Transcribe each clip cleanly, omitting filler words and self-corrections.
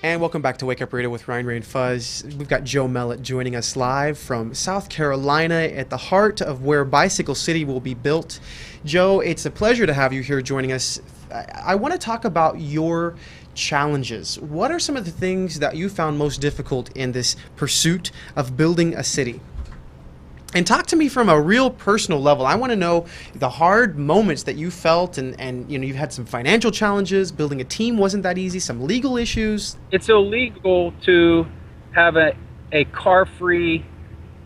And welcome back to Wake Up Radio with Ryan, Ray, and Fuzz. We've got Joe Mellett joining us live from South Carolina at the heart of where Bicycle City will be built. Joe, it's a pleasure to have you here joining us. I want to talk about your challenges. What are some of the things that you found most difficult in this pursuit of building a city? And talk to me from a real personal level. I want to know the hard moments that you felt, and you know, you've had some financial challenges. Building a team wasn't that easy. Some legal issues. It's illegal to have a car-free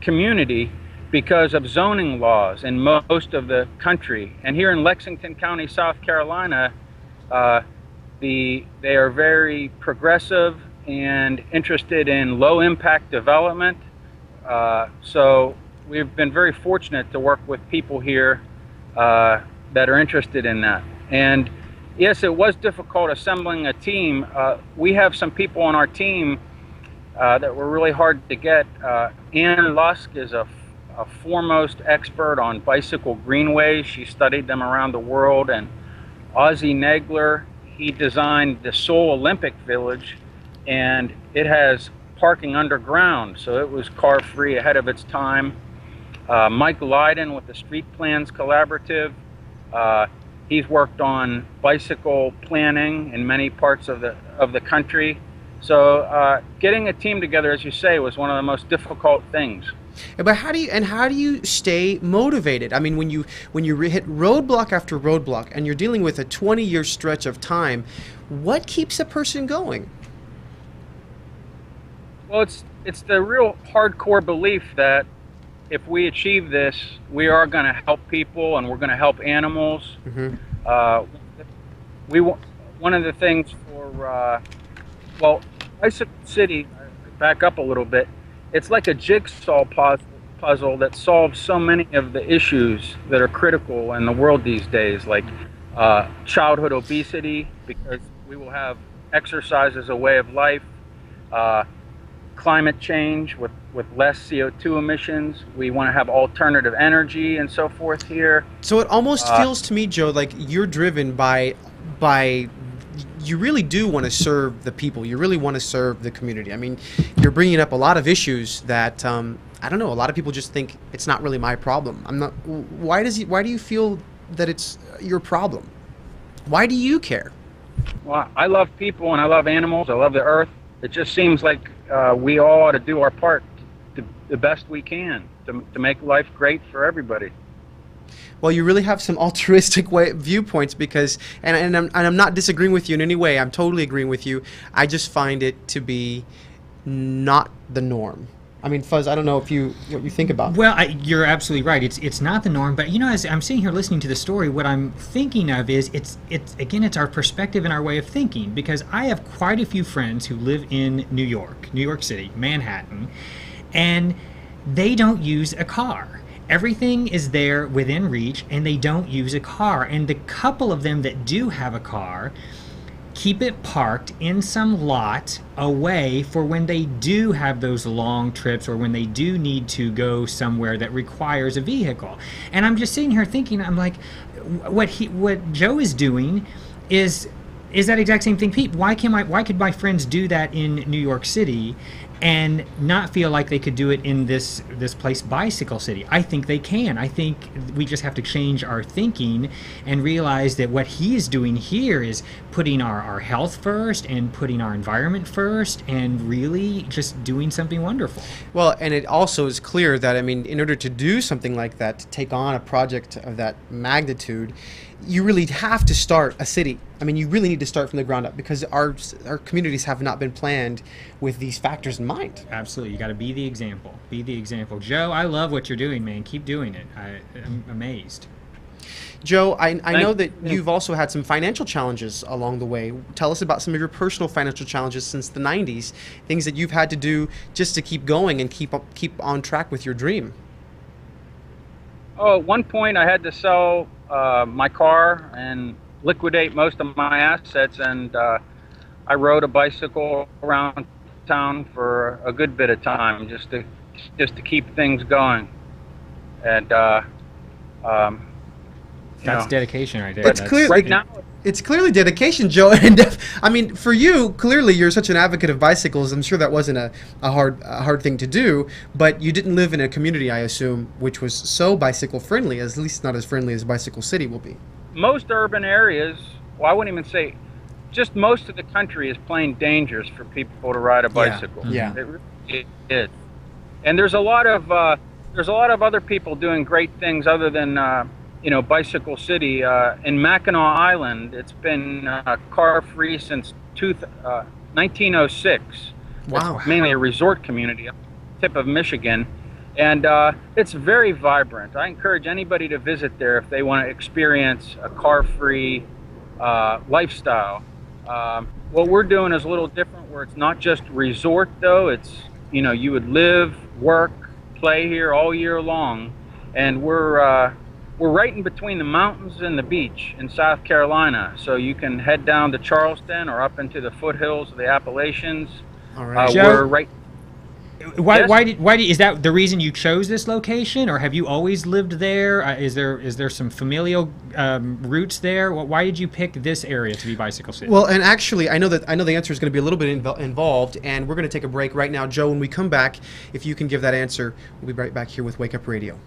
community because of zoning laws in most of the country. And here in Lexington County, South Carolina, they are very progressive and interested in low-impact development. So we've been very fortunate to work with people here that are interested in that. And yes, it was difficult assembling a team. We have some people on our team that were really hard to get. Ann Lusk is a foremost expert on bicycle greenways. She studied them around the world. And Ozzie Nagler, he designed the Seoul Olympic Village, and it has parking underground, so it was car-free ahead of its time. Mike Lydon with the Street Plans Collaborative, he's worked on bicycle planning in many parts of the country. So getting a team together, as you say, was one of the most difficult things. But how do you stay motivated? I mean, when you hit roadblock after roadblock, and you're dealing with a 20-year stretch of time, what keeps a person going? Well, it's the real hardcore belief that if we achieve this, we are going to help people and we're going to help animals. Mm-hmm. One of the things for well, Bicycle City, back up a little bit, it's like a jigsaw puzzle that solves so many of the issues that are critical in the world these days, like childhood obesity, because we will have exercise as a way of life, climate change with less CO2 emissions. We want to have alternative energy and so forth here. So it almost feels to me, Joe, like you're driven by you really do want to serve the people. You really want to serve the community. I mean, you're bringing up a lot of issues that I don't know. A lot of people just think it's not really my problem. I'm not. Why do you feel that it's your problem? Why do you care? Well, I love people and I love animals. I love the earth. It just seems like we all ought to do our part the best we can to make life great for everybody. Well, you really have some altruistic viewpoints, because, and I'm not disagreeing with you in any way. I'm totally agreeing with you. I just find it to be not the norm. I mean, Fuzz, I don't know what you think about. Well, you're absolutely right. It's not the norm, but you know, as I'm sitting here listening to the story, what I'm thinking of is it's our perspective and our way of thinking. Because I have quite a few friends who live in New York City, Manhattan, and they don't use a car. Everything is there within reach, and they don't use a car. And the couple of them that do have a car keep it parked in some lot away for when they do have those long trips or when they do need to go somewhere that requires a vehicle. And I'm just sitting here thinking, I'm like, what Joe is doing is that exact same thing. Pete, why could my friends do that in New York City and not feel like they could do it in this place, Bicycle City? I think they can. I think we just have to change our thinking and realize that what he is doing here is putting our health first and putting our environment first and really just doing something wonderful. Well, and it also is clear that, I mean, in order to do something like that, to take on a project of that magnitude, you really have to start a city. I mean, you really need to start from the ground up, because our communities have not been planned with these factors in mind. Absolutely. You got to be the example. Be the example. Joe, I love what you're doing, man. Keep doing it. I'm amazed. Joe, I know that you've also had some financial challenges along the way. Tell us about some of your personal financial challenges since the 90s, things that you've had to do just to keep going and keep on track with your dream. Oh, at one point I had to sell my car and liquidate most of my assets, and I rode a bicycle around town for a good bit of time just to keep things going. And that's dedication right there. It's clear right now It's clearly dedication, Joe. And I mean, for you, clearly you're such an advocate of bicycles. I'm sure that wasn't a hard thing to do, but you didn't live in a community, I assume, which was so bicycle friendly, at least not as friendly as Bicycle City will be. Most urban areas, well, I wouldn't even say, just most of the country is plain dangerous for people to ride a bicycle. Yeah. It really is. And there's a lot of other people doing great things other than Bicycle City. In Mackinac Island, it's been car-free since 1906. Wow. It's mainly a resort community up the tip of Michigan. And it's very vibrant. I encourage anybody to visit there if they want to experience a car-free lifestyle. What we're doing is a little different, where it's not just resort, though. It's, you would live, work, play here all year long. And we're right in between the mountains and the beach in South Carolina. So you can head down to Charleston or up into the foothills of the Appalachians. All right. We're right. Why is that the reason you chose this location, or have you always lived there? Is there some familial roots there? Why did you pick this area to be Bicycle City? Well, and actually, I know the answer is going to be a little bit involved, and we're going to take a break right now. Joe, when we come back, if you can give that answer, we'll be right back here with Wake Up Radio.